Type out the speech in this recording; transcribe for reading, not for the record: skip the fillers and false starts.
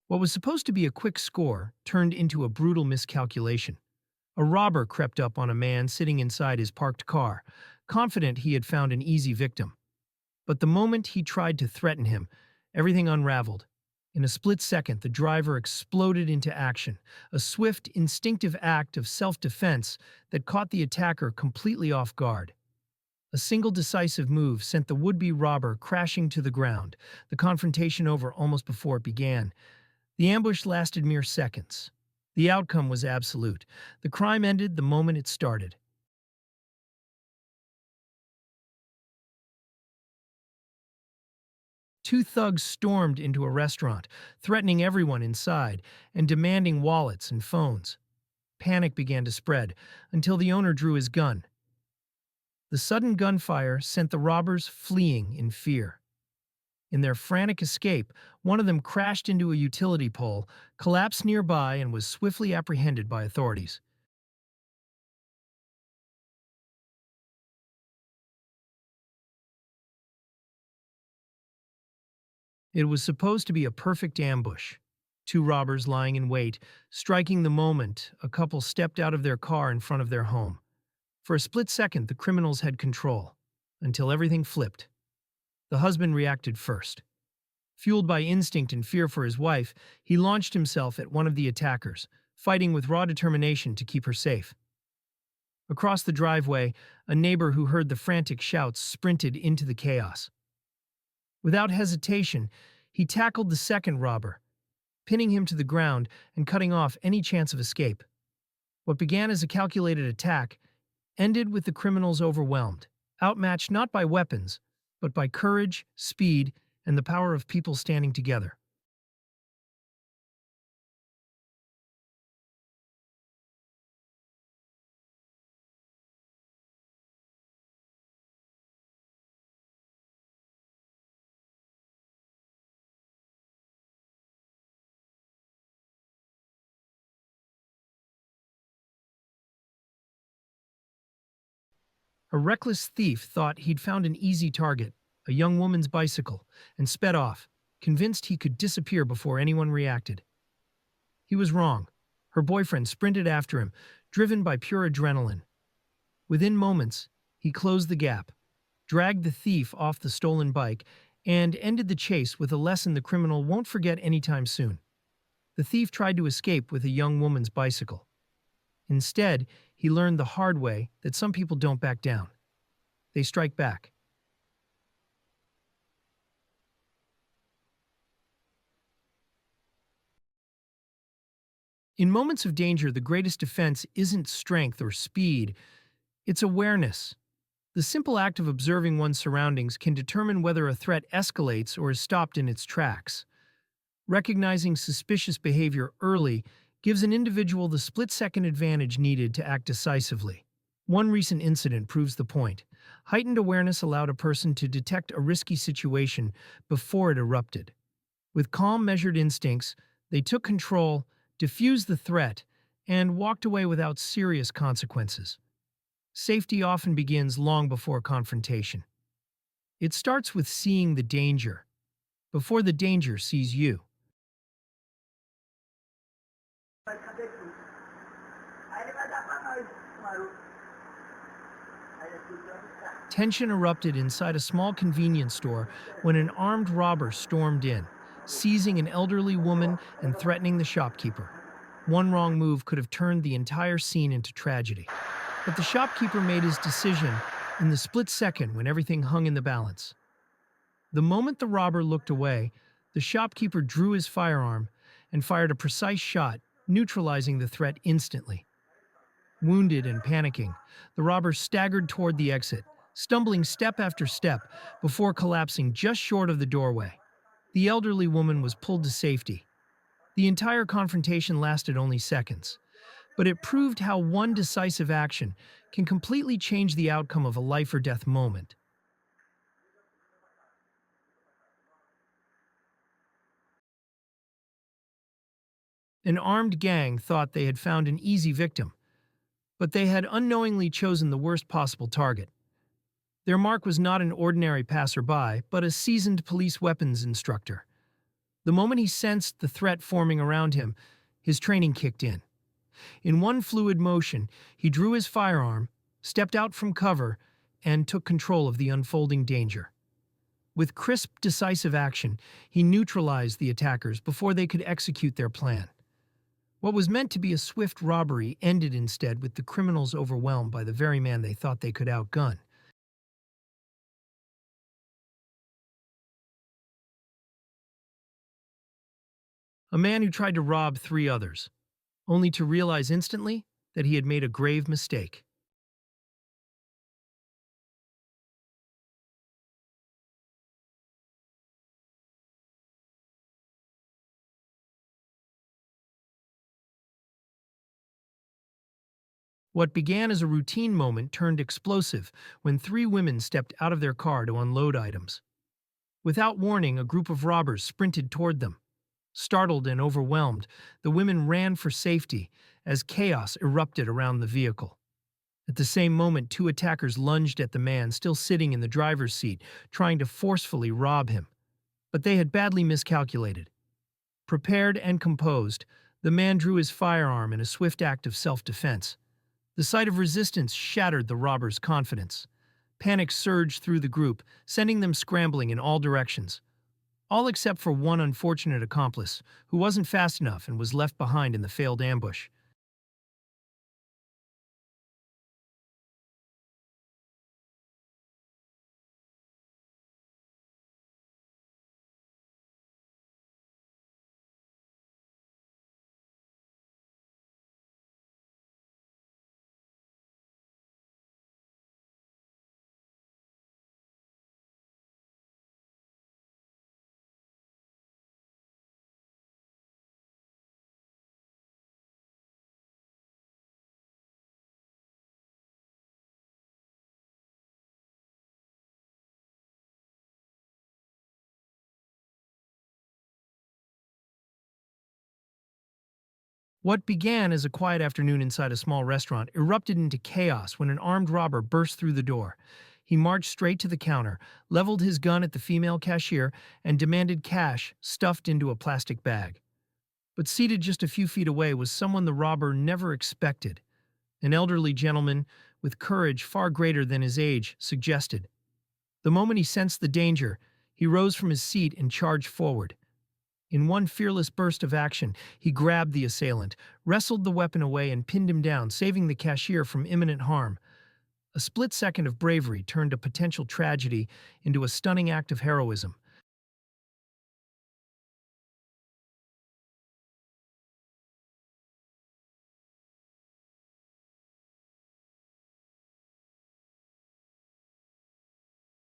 What was supposed to be a quick score turned into a brutal miscalculation. A robber crept up on a man sitting inside his parked car, confident he had found an easy victim. But the moment he tried to threaten him, everything unraveled. In a split second, the driver exploded into action, a swift, instinctive act of self-defense that caught the attacker completely off guard. A single decisive move sent the would-be robber crashing to the ground, the confrontation over almost before it began. The ambush lasted mere seconds. The outcome was absolute. The crime ended the moment it started. Two thugs stormed into a restaurant, threatening everyone inside and demanding wallets and phones. Panic began to spread until the owner drew his gun. The sudden gunfire sent the robbers fleeing in fear. In their frantic escape, one of them crashed into a utility pole, collapsed nearby, and was swiftly apprehended by authorities. It was supposed to be a perfect ambush. Two robbers lying in wait, striking the moment a couple stepped out of their car in front of their home. For a split second, the criminals had control, until everything flipped. The husband reacted first. Fueled by instinct and fear for his wife, he launched himself at one of the attackers, fighting with raw determination to keep her safe. Across the driveway, a neighbor who heard the frantic shouts sprinted into the chaos. Without hesitation, he tackled the second robber, pinning him to the ground and cutting off any chance of escape. What began as a calculated attack ended with the criminals overwhelmed, outmatched not by weapons, but by courage, speed, and the power of people standing together. A reckless thief thought he'd found an easy target, a young woman's bicycle, and sped off, convinced he could disappear before anyone reacted. He was wrong. Her boyfriend sprinted after him, driven by pure adrenaline. Within moments, he closed the gap, dragged the thief off the stolen bike, and ended the chase with a lesson the criminal won't forget anytime soon. The thief tried to escape with a young woman's bicycle. Instead, he learned the hard way that some people don't back down. They strike back. In moments of danger, the greatest defense isn't strength or speed, it's awareness. The simple act of observing one's surroundings can determine whether a threat escalates or is stopped in its tracks. Recognizing suspicious behavior early gives an individual the split-second advantage needed to act decisively. One recent incident proves the point. Heightened awareness allowed a person to detect a risky situation before it erupted. With calm, measured instincts, they took control, diffused the threat, and walked away without serious consequences. Safety often begins long before confrontation. It starts with seeing the danger, before the danger sees you. Tension erupted inside a small convenience store when an armed robber stormed in, seizing an elderly woman and threatening the shopkeeper. One wrong move could have turned the entire scene into tragedy. But the shopkeeper made his decision in the split second when everything hung in the balance. The moment the robber looked away, the shopkeeper drew his firearm and fired a precise shot, neutralizing the threat instantly. Wounded and panicking, the robber staggered toward the exit, stumbling step after step before collapsing just short of the doorway. The elderly woman was pulled to safety. The entire confrontation lasted only seconds, but it proved how one decisive action can completely change the outcome of a life-or-death moment. An armed gang thought they had found an easy victim, but they had unknowingly chosen the worst possible target. Their mark was not an ordinary passerby, but a seasoned police weapons instructor. The moment he sensed the threat forming around him, his training kicked in. In one fluid motion, he drew his firearm, stepped out from cover, and took control of the unfolding danger. With crisp, decisive action, he neutralized the attackers before they could execute their plan. What was meant to be a swift robbery ended instead with the criminals overwhelmed by the very man they thought they could outgun. A man who tried to rob three others, only to realize instantly that he had made a grave mistake. What began as a routine moment turned explosive when three women stepped out of their car to unload items. Without warning, a group of robbers sprinted toward them. Startled and overwhelmed, the women ran for safety as chaos erupted around the vehicle. At the same moment, two attackers lunged at the man still sitting in the driver's seat, trying to forcefully rob him. But they had badly miscalculated. Prepared and composed, the man drew his firearm in a swift act of self-defense. The sight of resistance shattered the robbers' confidence. Panic surged through the group, sending them scrambling in all directions. All except for one unfortunate accomplice, who wasn't fast enough and was left behind in the failed ambush. What began as a quiet afternoon inside a small restaurant erupted into chaos when an armed robber burst through the door. He marched straight to the counter, leveled his gun at the female cashier, and demanded cash stuffed into a plastic bag. But seated just a few feet away was someone the robber never expected. An elderly gentleman, with courage far greater than his age, suggested. The moment he sensed the danger, he rose from his seat and charged forward. In one fearless burst of action, he grabbed the assailant, wrestled the weapon away, and pinned him down, saving the cashier from imminent harm. A split second of bravery turned a potential tragedy into a stunning act of heroism,